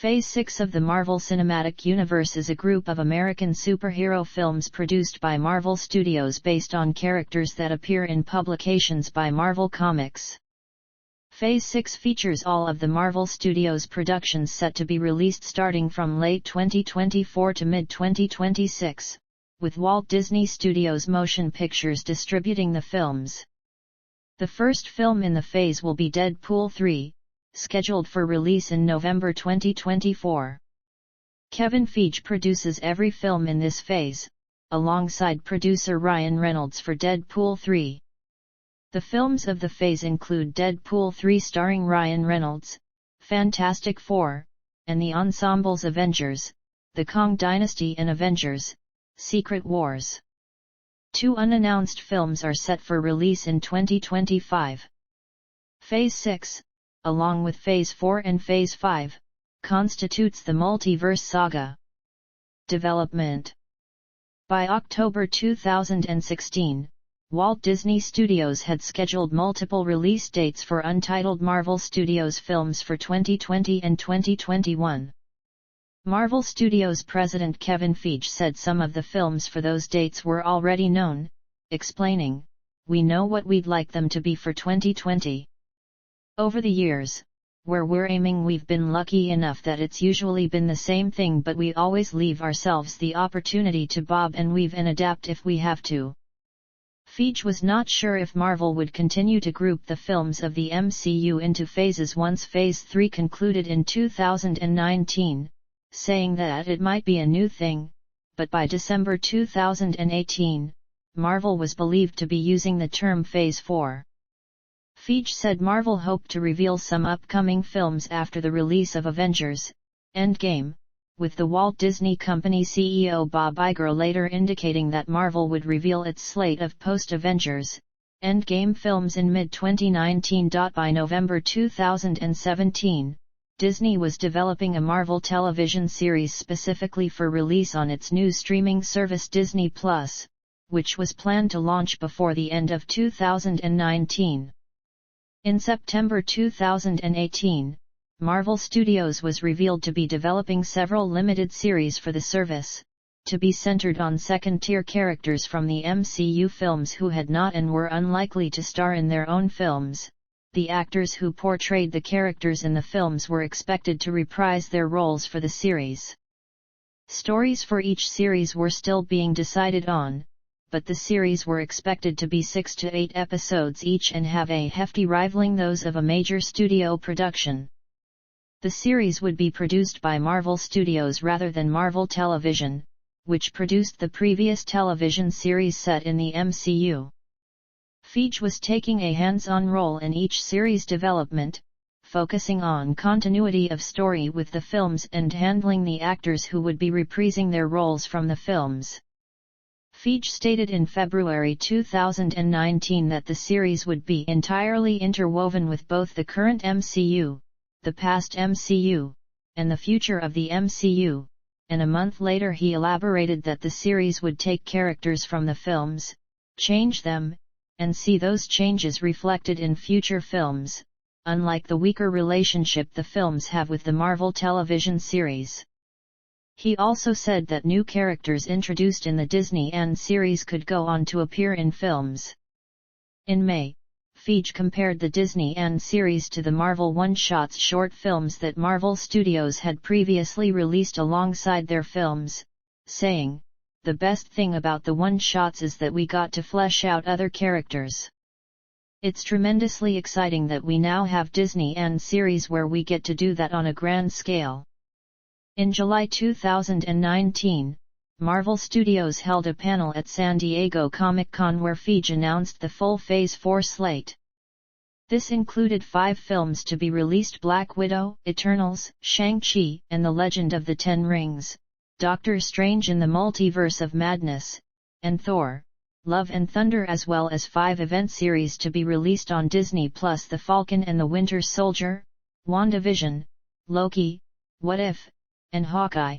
Phase 6 of the Marvel Cinematic Universe is a group of American superhero films produced by Marvel Studios based on characters that appear in publications by Marvel Comics. Phase 6 features all of the Marvel Studios productions set to be released starting from late 2024 to mid-2026, with Walt Disney Studios Motion Pictures distributing the films. The first film in the phase will be Deadpool 3, scheduled for release in November 2024. Kevin Feige produces every film in this phase, alongside producer Ryan Reynolds for Deadpool 3. The films of the phase include Deadpool 3 starring Ryan Reynolds, Fantastic Four, and the ensembles Avengers, The Kang Dynasty and Avengers, Secret Wars. 2 unannounced films are set for release in 2025. Phase 6, along with Phase 4 and Phase 5, constitutes the multiverse saga. Development. By October 2016, Walt Disney Studios had scheduled multiple release dates for untitled Marvel Studios films for 2020 and 2021. Marvel Studios president Kevin Feige said some of the films for those dates were already known, explaining, "We know what we'd like them to be for 2020. Over the years, where we're aiming, we've been lucky enough that it's usually been the same thing, but we always leave ourselves the opportunity to bob and weave and adapt if we have to." Feige was not sure if Marvel would continue to group the films of the MCU into phases once Phase 3 concluded in 2019, saying that it might be a new thing, but by December 2018, Marvel was believed to be using the term Phase 4. Feige said Marvel hoped to reveal some upcoming films after the release of Avengers: Endgame, with the Walt Disney Company CEO Bob Iger later indicating that Marvel would reveal its slate of post-Avengers: Endgame films in mid-2019. By November 2017, Disney was developing a Marvel television series specifically for release on its new streaming service Disney+, which was planned to launch before the end of 2019. In September 2018, Marvel Studios was revealed to be developing several limited series for the service, to be centered on second-tier characters from the MCU films who had not and were unlikely to star in their own films. The actors who portrayed the characters in the films were expected to reprise their roles for the series. Stories for each series were still being decided on, but the series were expected to be 6 to 8 episodes each and have a hefty rivaling those of a major studio production. The series would be produced by Marvel Studios rather than Marvel Television, which produced the previous television series set in the MCU. Feige was taking a hands-on role in each series development, focusing on continuity of story with the films and handling the actors who would be reprising their roles from the films. Feige stated in February 2019 that the series would be entirely interwoven with both the current MCU, the past MCU, and the future of the MCU, and a month later he elaborated that the series would take characters from the films, change them, and see those changes reflected in future films, unlike the weaker relationship the films have with the Marvel television series. He also said that new characters introduced in the Disney and series could go on to appear in films. In May, Feige compared the Disney and series to the Marvel one-shots short films that Marvel Studios had previously released alongside their films, saying, "The best thing about the one-shots is that we got to flesh out other characters. It's tremendously exciting that we now have Disney and series where we get to do that on a grand scale." In July 2019, Marvel Studios held a panel at San Diego Comic-Con where Feige announced the full Phase 4 slate. This included 5 films to be released: Black Widow, Eternals, Shang-Chi and the Legend of the Ten Rings, Doctor Strange in the Multiverse of Madness, and Thor: Love and Thunder, as well as 5 event series to be released on Disney+: The Falcon and the Winter Soldier, WandaVision, Loki, What If, and Hawkeye.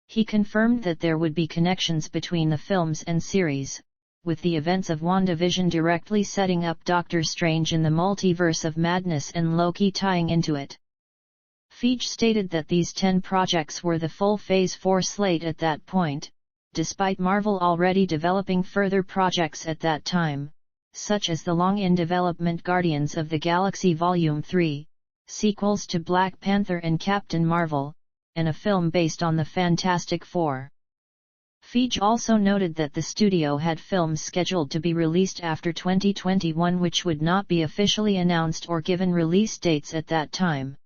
He confirmed that there would be connections between the films and series, with the events of WandaVision directly setting up Doctor Strange in the Multiverse of Madness and Loki tying into it. Feige stated that these 10 projects were the full Phase 4 slate at that point, despite Marvel already developing further projects at that time, such as the long-in-development Guardians of the Galaxy Volume 3, sequels to Black Panther and Captain Marvel, and a film based on the Fantastic Four. Feige also noted that the studio had films scheduled to be released after 2021 which would not be officially announced or given release dates at that time.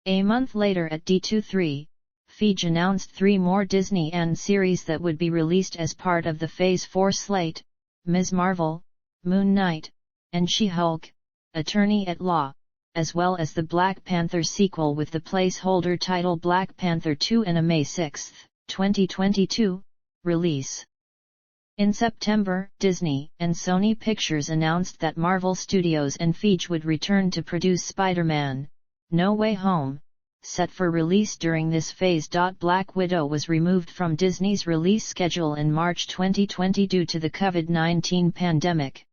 A month later at D23, Feige announced 3 more Disney and series that would be released as part of the Phase 4 slate: Ms. Marvel, Moon Knight, and She-Hulk, Attorney at Law, as well as the Black Panther sequel with the placeholder title Black Panther 2 and a May 6, 2022, release. In September, Disney and Sony Pictures announced that Marvel Studios and Feige would return to produce Spider-Man: No Way Home, set for release during this phase. Black Widow was removed from Disney's release schedule in March 2020 due to the COVID-19 pandemic.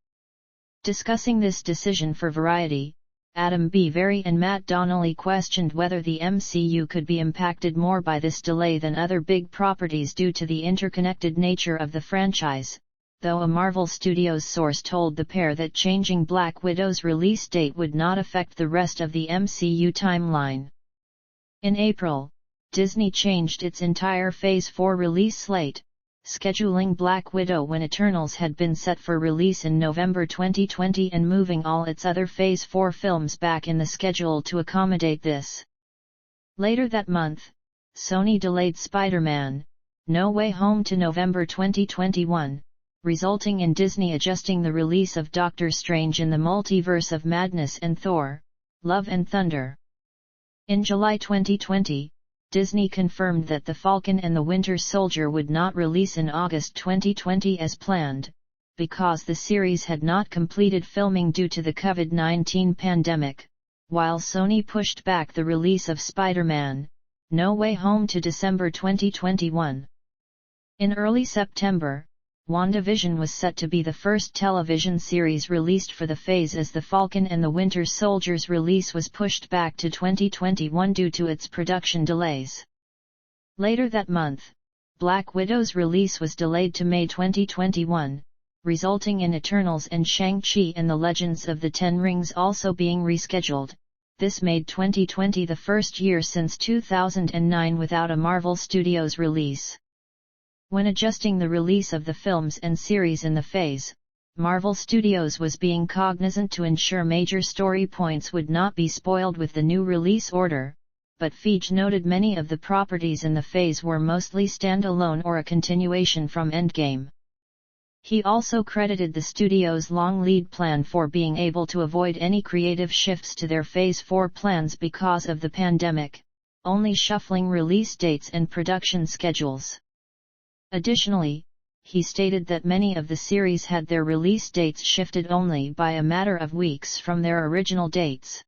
Discussing this decision for Variety, Adam B. Vary and Matt Donnelly questioned whether the MCU could be impacted more by this delay than other big properties due to the interconnected nature of the franchise, though a Marvel Studios source told the pair that changing Black Widow's release date would not affect the rest of the MCU timeline. In April, Disney changed its entire Phase 4 release slate, scheduling Black Widow when Eternals had been set for release in November 2020 and moving all its other Phase 4 films back in the schedule to accommodate this. Later that month, Sony delayed Spider-Man: No Way Home to November 2021, resulting in Disney adjusting the release of Doctor Strange in the Multiverse of Madness and Thor: Love and Thunder. In July 2020, Disney confirmed that The Falcon and the Winter Soldier would not release in August 2020 as planned, because the series had not completed filming due to the COVID-19 pandemic, while Sony pushed back the release of Spider-Man: No Way Home to December 2021. In early September, WandaVision was set to be the first television series released for the phase, as The Falcon and the Winter Soldier's release was pushed back to 2021 due to its production delays. Later that month, Black Widow's release was delayed to May 2021, resulting in Eternals and Shang-Chi and the Legends of the Ten Rings also being rescheduled. This made 2020 the first year since 2009 without a Marvel Studios release. When adjusting the release of the films and series in the phase, Marvel Studios was being cognizant to ensure major story points would not be spoiled with the new release order, but Feige noted many of the properties in the phase were mostly standalone or a continuation from Endgame. He also credited the studio's long lead plan for being able to avoid any creative shifts to their Phase 4 plans because of the pandemic, only shuffling release dates and production schedules. Additionally, he stated that many of the series had their release dates shifted only by a matter of weeks from their original dates.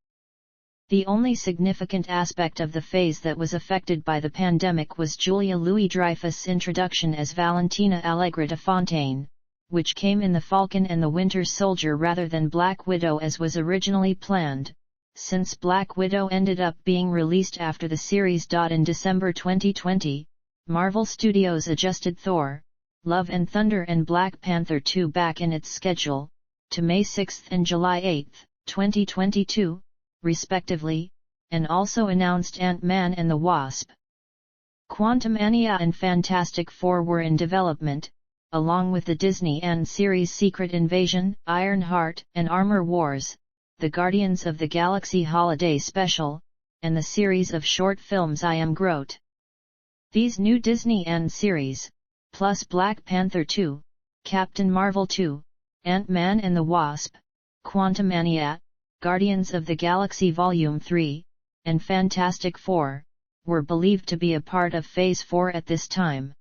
The only significant aspect of the phase that was affected by the pandemic was Julia Louis-Dreyfus' introduction as Valentina Allegra de Fontaine, which came in The Falcon and the Winter Soldier rather than Black Widow as was originally planned, since Black Widow ended up being released after the series. In December 2020, Marvel Studios adjusted Thor: Love and Thunder and Black Panther 2 back in its schedule, to May 6 and July 8, 2022, respectively, and also announced Ant-Man and the Wasp: Quantumania and Fantastic Four were in development, along with the Disney and series Secret Invasion, Ironheart and Armor Wars, the Guardians of the Galaxy Holiday Special, and the series of short films I Am Groot. These new Disney and series, plus Black Panther 2, Captain Marvel 2, Ant-Man and the Wasp, Quantumania, Guardians of the Galaxy Volume 3, and Fantastic Four, were believed to be a part of Phase 4 at this time.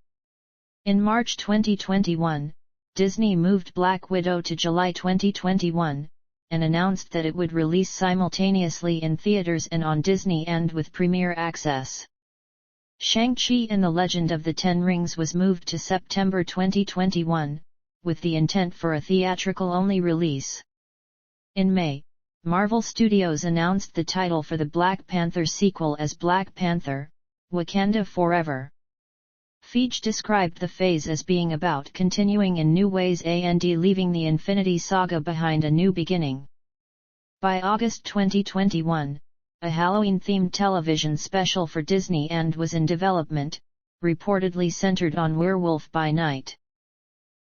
In March 2021, Disney moved Black Widow to July 2021, and announced that it would release simultaneously in theaters and on Disney and with Premier Access. Shang-Chi and the Legend of the Ten Rings was moved to September 2021, with the intent for a theatrical-only release. In May, Marvel Studios announced the title for the Black Panther sequel as Black Panther: Wakanda Forever. Feige described the phase as being about continuing in new ways and leaving the Infinity Saga behind a new beginning. By August 2021, a Halloween-themed television special for Disney was in development, reportedly centered on Werewolf by Night.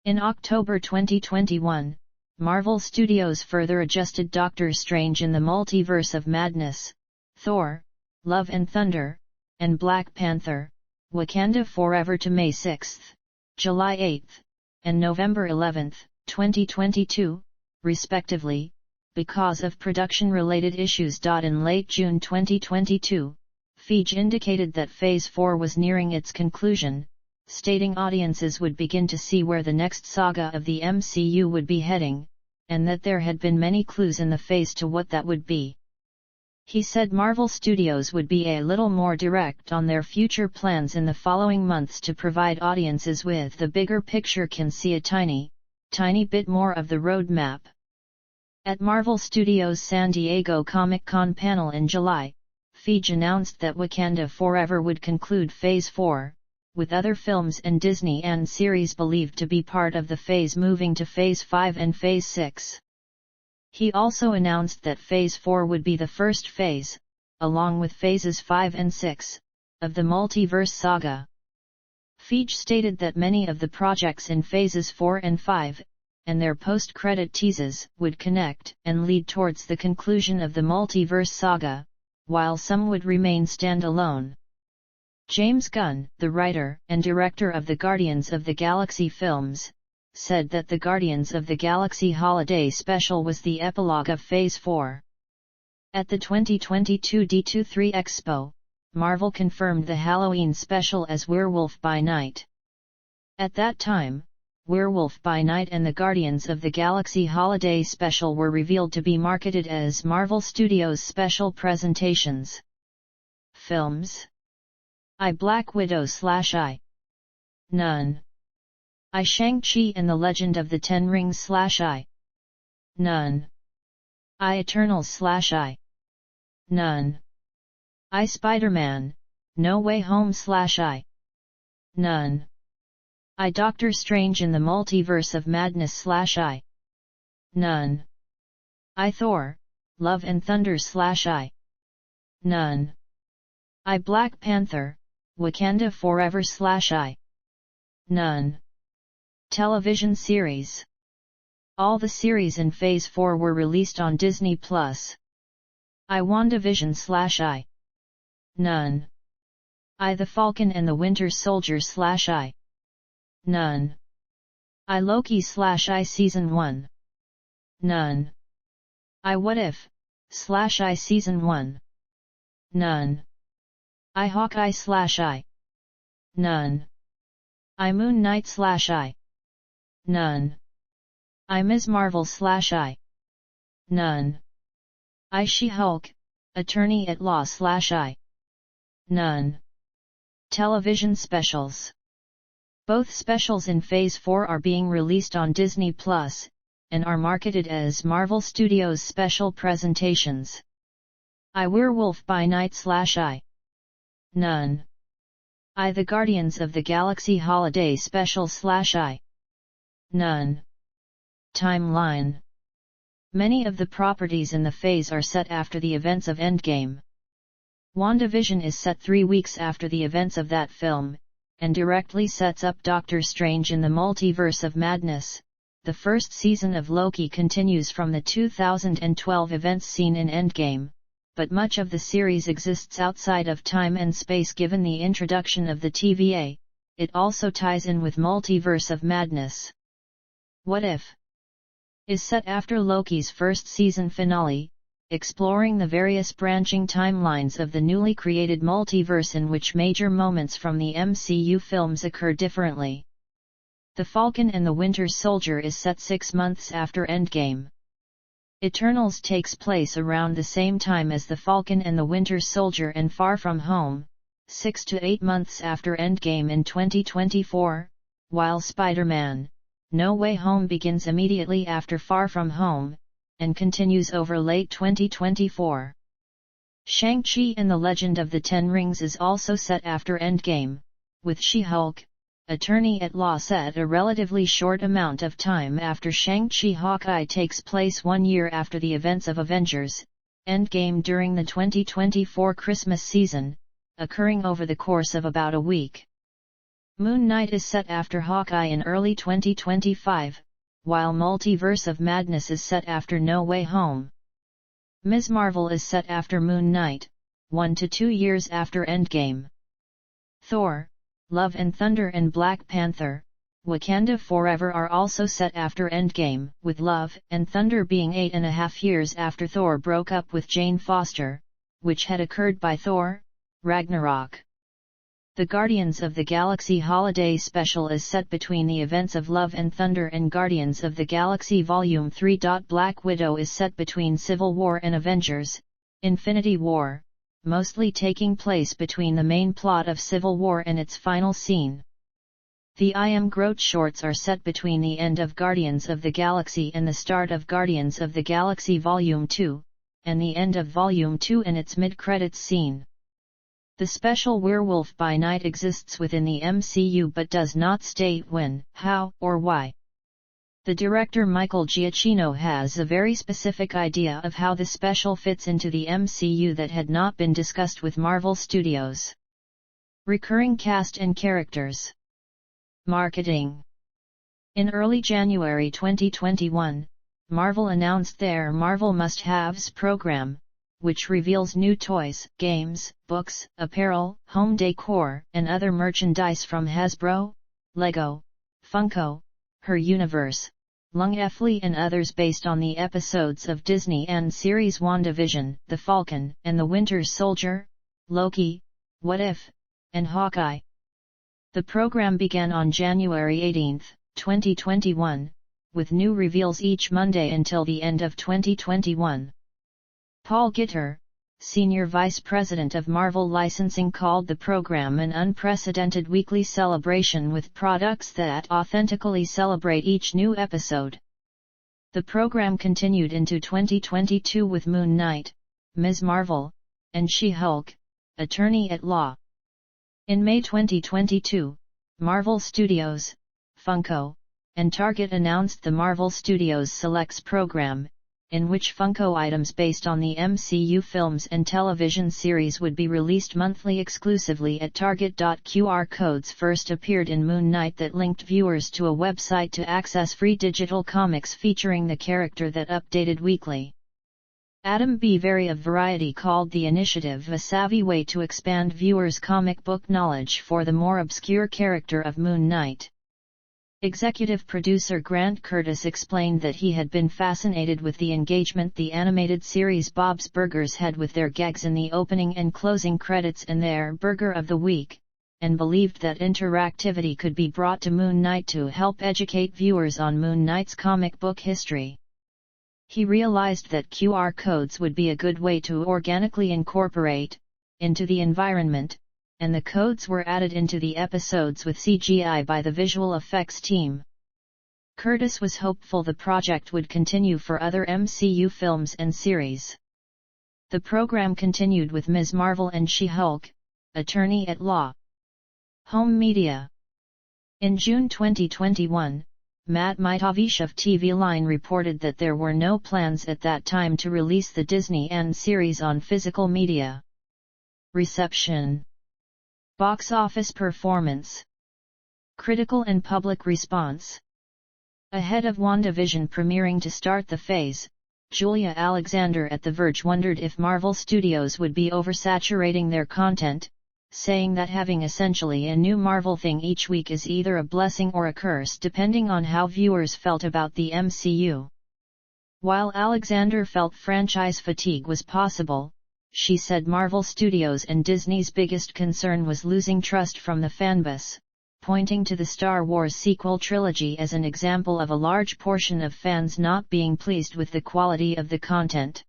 In October 2021, Marvel Studios further adjusted Doctor Strange in the Multiverse of Madness, Thor: Love and Thunder, and Black Panther: Wakanda Forever to May 6, July 8, and November 11, 2022, respectively, because of production-related issues. In late June 2022, Feige indicated that Phase 4 was nearing its conclusion, stating audiences would begin to see where the next saga of the MCU would be heading, and that there had been many clues in the phase to what that would be. He said Marvel Studios would be a little more direct on their future plans in the following months to provide audiences with the bigger picture, can see a tiny bit more of the roadmap. At Marvel Studios' San Diego Comic-Con panel in July, Feige announced that Wakanda Forever would conclude Phase 4, with other films and Disney and series believed to be part of the phase moving to Phase 5 and Phase 6. He also announced that Phase 4 would be the first phase, along with Phases 5 and 6, of the multiverse saga. Feige stated that many of the projects in Phases 4 and 5, and their post-credit teases, would connect and lead towards the conclusion of the multiverse saga, while some would remain standalone. James Gunn, the writer and director of the Guardians of the Galaxy films, said that the Guardians of the Galaxy Holiday Special was the epilogue of Phase 4. At the 2022 D23 Expo, Marvel confirmed the Halloween special as Werewolf by Night. At that time, Werewolf by Night and the Guardians of the Galaxy Holiday Special were revealed to be marketed as Marvel Studios Special Presentations. Films: I Black Widow / I None. I Shang-Chi and the Legend of the Ten Rings / I None. I Eternals / I None. I Spider-Man: No Way Home / I None. I Doctor Strange in the Multiverse of Madness / I None. I Thor: Love and Thunder / I None. I Black Panther: Wakanda Forever / I None. Television series. All the series in Phase 4 were released on Disney+. I WandaVision / I None. I The Falcon and the Winter Soldier / I None. I Loki / I Season 1 None. I What If / I Season 1 None. I Hawkeye / I None. I Moon Knight / I None. I Ms. Marvel / I None. I She-Hulk: Attorney at Law / I None. Television specials. Both specials in Phase 4 are being released on Disney+, and are marketed as Marvel Studios Special Presentations. I Werewolf by Night / I None. I The Guardians of the Galaxy Holiday Special / I None. Timeline. Many of the properties in the phase are set after the events of Endgame. WandaVision is set 3 weeks after the events of that film, and directly sets up Doctor Strange in the Multiverse of Madness. The first season of Loki continues from the 2012 events seen in Endgame, but much of the series exists outside of time and space given the introduction of the TVA. It also ties in with Multiverse of Madness. What If is set after Loki's first season finale, exploring the various branching timelines of the newly created multiverse in which major moments from the MCU films occur differently. The Falcon and the Winter Soldier is set 6 months after Endgame. Eternals takes place around the same time as The Falcon and the Winter Soldier, and Far From Home, 6 to 8 months after Endgame in 2024, while Spider-Man: No Way Home begins immediately after Far From Home, and continues over late 2024. Shang-Chi and the Legend of the Ten Rings is also set after Endgame, with She-Hulk, Attorney-at-Law set a relatively short amount of time after Shang-Chi. Hawkeye takes place 1 year after the events of Avengers Endgame during the 2024 Christmas season, occurring over the course of about a week. Moon Knight is set after Hawkeye in early 2025, while Multiverse of Madness is set after No Way Home. Ms. Marvel is set after Moon Knight, 1 to 2 years after Endgame. Thor, Love and Thunder and Black Panther, Wakanda Forever are also set after Endgame, with Love and Thunder being 8.5 years after Thor broke up with Jane Foster, which had occurred by Thor, Ragnarok. The Guardians of the Galaxy Holiday Special is set between the events of Love and Thunder and Guardians of the Galaxy Volume 3. Black Widow is set between Civil War and Avengers Infinity War, mostly taking place between the main plot of Civil War and its final scene. The I Am Groot shorts are set between the end of Guardians of the Galaxy and the start of Guardians of the Galaxy Volume 2, and the end of Volume 2 and its mid-credits scene. The special Werewolf by Night exists within the MCU but does not state when, how, or why. The director Michael Giacchino has a very specific idea of how the special fits into the MCU that had not been discussed with Marvel Studios. Recurring cast and characters. Marketing. In early January 2021, Marvel announced their Marvel Must-Haves program, which reveals new toys, games, books, apparel, home decor, and other merchandise from Hasbro, Lego, Funko, Her Universe, Lung Efley and others based on the episodes of Disney and series WandaVision, The Falcon and the Winter Soldier, Loki, What If, and Hawkeye. The program began on January 18, 2021, with new reveals each Monday until the end of 2021. Paul Gitter, Senior Vice President of Marvel Licensing, called the program an unprecedented weekly celebration with products that authentically celebrate each new episode. The program continued into 2022 with Moon Knight, Ms. Marvel, and She-Hulk, Attorney-at-Law. In May 2022, Marvel Studios, Funko, and Target announced the Marvel Studios Selects program, in which Funko items based on the MCU films and television series would be released monthly exclusively at Target. QR codes first appeared in Moon Knight that linked viewers to a website to access free digital comics featuring the character that updated weekly. Adam B. Very of Variety called the initiative a savvy way to expand viewers' comic book knowledge for the more obscure character of Moon Knight. Executive producer Grant Curtis explained that he had been fascinated with the engagement the animated series Bob's Burgers had with their gags in the opening and closing credits and their Burger of the Week, and believed that interactivity could be brought to Moon Knight to help educate viewers on Moon Knight's comic book history. He realized that QR codes would be a good way to organically incorporate into the environment, and the codes were added into the episodes with CGI by the visual effects team. Curtis was hopeful the project would continue for other MCU films and series. The program continued with Ms. Marvel and She-Hulk, Attorney-at-Law. Home media. In June 2021, Matt Mitovich of TV Line reported that there were no plans at that time to release the Disney and series on physical media. Reception. Box office performance. Critical and public response. Ahead of WandaVision premiering to start the phase, Julia Alexander at The Verge wondered if Marvel Studios would be oversaturating their content, saying that having essentially a new Marvel thing each week is either a blessing or a curse depending on how viewers felt about the MCU. While Alexander felt franchise fatigue was possible, she said Marvel Studios and Disney's biggest concern was losing trust from the fanbase, pointing to the Star Wars sequel trilogy as an example of a large portion of fans not being pleased with the quality of the content.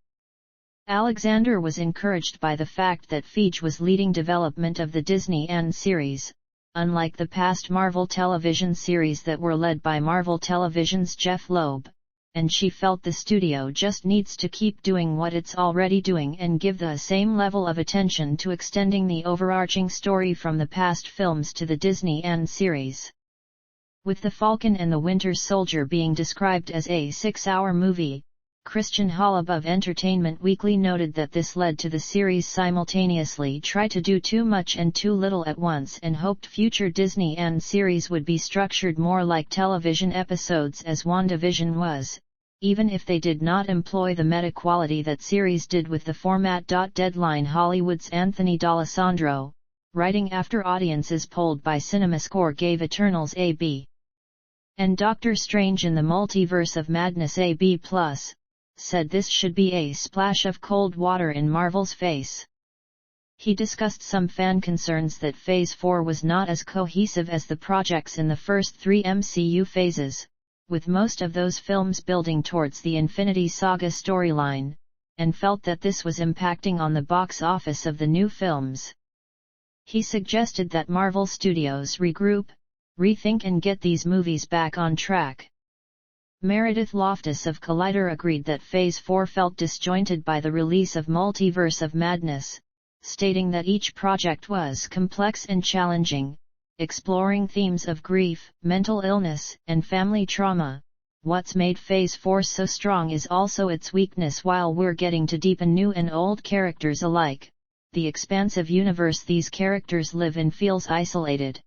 Alexander was encouraged by the fact that Feige was leading development of the Disney and series, unlike the past Marvel television series that were led by Marvel Television's Jeff Loeb, and she felt the studio just needs to keep doing what it's already doing and give the same level of attention to extending the overarching story from the past films to the Disney and series. With The Falcon and the Winter Soldier being described as a 6-hour movie, Christian Holub of Entertainment Weekly noted that this led to the series simultaneously try to do too much and too little at once, and hoped future Disney and series would be structured more like television episodes as WandaVision was, even if they did not employ the meta quality that series did with the format. Deadline Hollywood's Anthony D'Alessandro, writing after audiences polled by CinemaScore gave Eternals a B. And Doctor Strange in the Multiverse of Madness a B+, said this should be a splash of cold water in Marvel's face. He discussed some fan concerns that Phase 4 was not as cohesive as the projects in the first 3 MCU phases, with most of those films building towards the Infinity Saga storyline, and felt that this was impacting on the box office of the new films. He suggested that Marvel Studios regroup, rethink and get these movies back on track. Meredith Loftus of Collider agreed that Phase 4 felt disjointed by the release of Multiverse of Madness, stating that each project was complex and challenging, exploring themes of grief, mental illness, and family trauma. What's made Phase 4 so strong is also its weakness. While we're getting to deepen new and old characters alike, the expansive universe these characters live in feels isolated.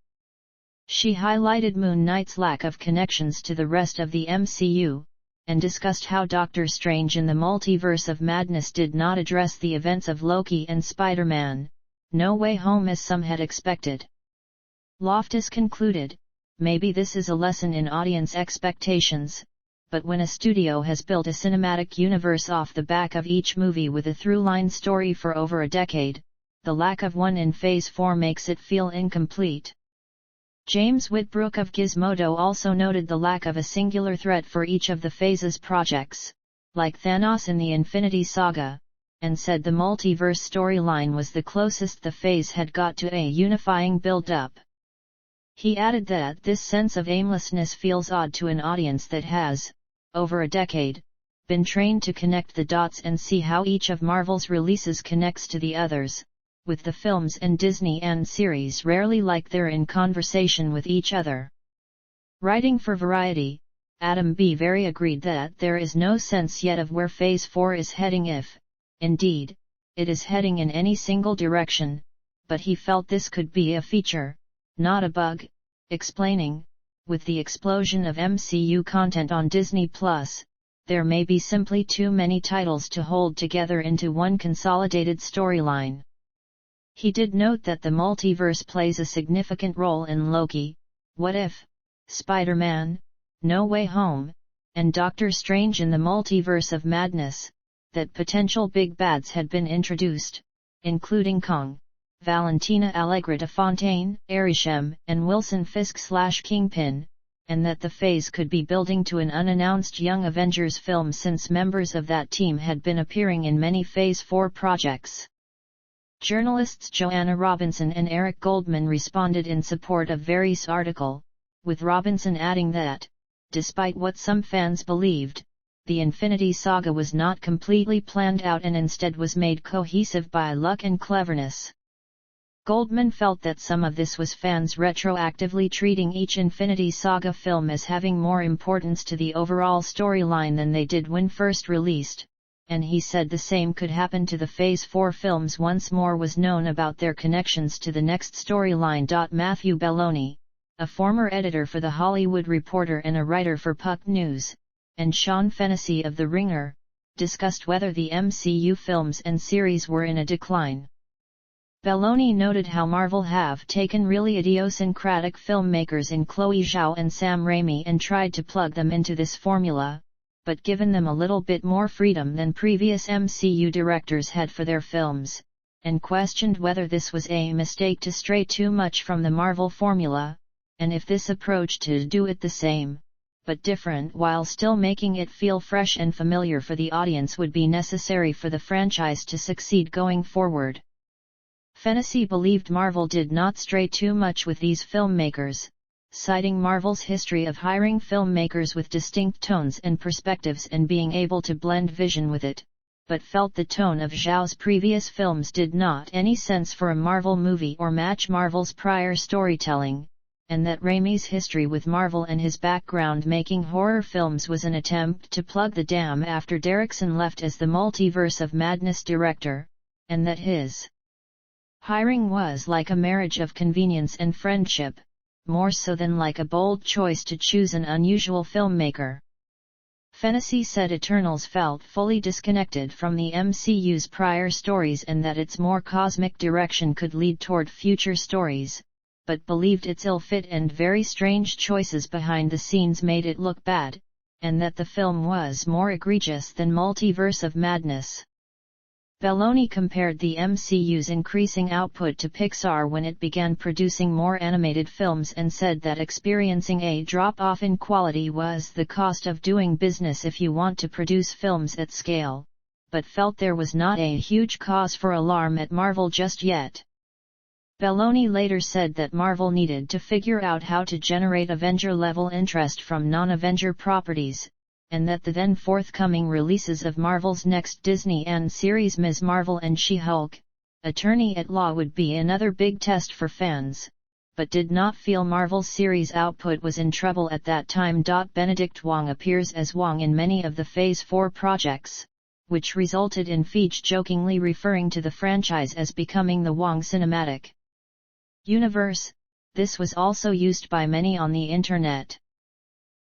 She highlighted Moon Knight's lack of connections to the rest of the MCU, and discussed how Doctor Strange in the Multiverse of Madness did not address the events of Loki and Spider-Man: No Way Home as some had expected. Loftus concluded, maybe this is a lesson in audience expectations, but when a studio has built a cinematic universe off the back of each movie with a through-line story for over a decade, the lack of one in Phase 4 makes it feel incomplete. James Whitbrook of Gizmodo also noted the lack of a singular threat for each of the Phases projects, like Thanos in the Infinity Saga, and said the multiverse storyline was the closest the Phase had got to a unifying build-up. He added that this sense of aimlessness feels odd to an audience that has, over a decade, been trained to connect the dots and see how each of Marvel's releases connects to the others, with the films and Disney and series rarely like they're in conversation with each other. Writing for Variety, Adam B. Very agreed that there is no sense yet of where Phase 4 is heading, if, indeed, it is heading in any single direction, but he felt this could be a feature, not a bug, explaining, with the explosion of MCU content on Disney+, there may be simply too many titles to hold together into one consolidated storyline. He did note that the multiverse plays a significant role in Loki, What If, Spider-Man, No Way Home, and Doctor Strange in the Multiverse of Madness, that potential big bads had been introduced, including Kong, Valentina Allegra de Fontaine, Arishem, and Wilson Fisk/Kingpin, and that the Phase could be building to an unannounced Young Avengers film since members of that team had been appearing in many Phase 4 projects. Journalists Joanna Robinson and Eric Goldman responded in support of Very's article, with Robinson adding that, despite what some fans believed, the Infinity Saga was not completely planned out and instead was made cohesive by luck and cleverness. Goldman felt that some of this was fans retroactively treating each Infinity Saga film as having more importance to the overall storyline than they did when first released, and he said the same could happen to the Phase 4 films once more was known about their connections to the next storyline. Matthew Belloni, a former editor for The Hollywood Reporter and a writer for Puck News, and Sean Fennessy of The Ringer, discussed whether the MCU films and series were in a decline. Belloni noted how Marvel have taken really idiosyncratic filmmakers in Chloe Zhao and Sam Raimi and tried to plug them into this formula, but given them a little bit more freedom than previous MCU directors had for their films, and questioned whether this was a mistake to stray too much from the Marvel formula, and if this approach to do it the same, but different while still making it feel fresh and familiar for the audience would be necessary for the franchise to succeed going forward. Fennessy believed Marvel did not stray too much with these filmmakers, citing Marvel's history of hiring filmmakers with distinct tones and perspectives and being able to blend vision with it, but felt the tone of Zhao's previous films did not any sense for a Marvel movie or match Marvel's prior storytelling, and that Raimi's history with Marvel and his background making horror films was an attempt to plug the dam after Derrickson left as the Multiverse of Madness director, and that his hiring was like a marriage of convenience and friendship, more so than like a bold choice to choose an unusual filmmaker. Fennessy said Eternals felt fully disconnected from the MCU's prior stories and that its more cosmic direction could lead toward future stories, but believed its ill-fit and very strange choices behind the scenes made it look bad, and that the film was more egregious than Multiverse of Madness. Belloni compared the MCU's increasing output to Pixar when it began producing more animated films and said that experiencing a drop-off in quality was the cost of doing business if you want to produce films at scale, but felt there was not a huge cause for alarm at Marvel just yet. Belloni later said that Marvel needed to figure out how to generate Avenger-level interest from non-Avenger properties, and that the then forthcoming releases of Marvel's next Disney series Ms. Marvel and She-Hulk, Attorney at Law would be another big test for fans, but did not feel Marvel's series output was in trouble at that time. Benedict Wong appears as Wong in many of the Phase 4 projects, which resulted in Feige jokingly referring to the franchise as becoming the Wong Cinematic Universe. This was also used by many on the internet.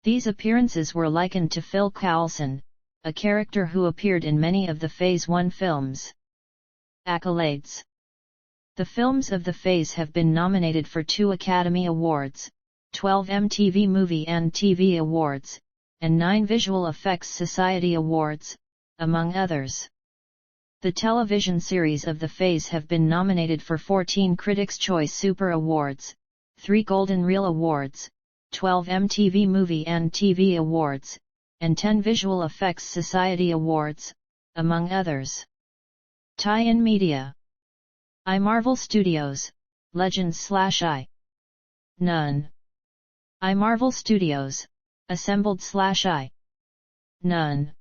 These appearances were likened to Phil Coulson, a character who appeared in many of the Phase 1 films. Accolades. The films of the Phase have been nominated for 2 Academy Awards, 12 MTV Movie and TV Awards, and 9 Visual Effects Society Awards, among others. The television series of the Phase have been nominated for 14 Critics' Choice Super Awards, 3 Golden Reel Awards, 12 MTV Movie and TV Awards, and 10 Visual Effects Society Awards, among others. Tie-in Media. Marvel Studios, Legends/I. None. Marvel Studios, Assembled/I. None.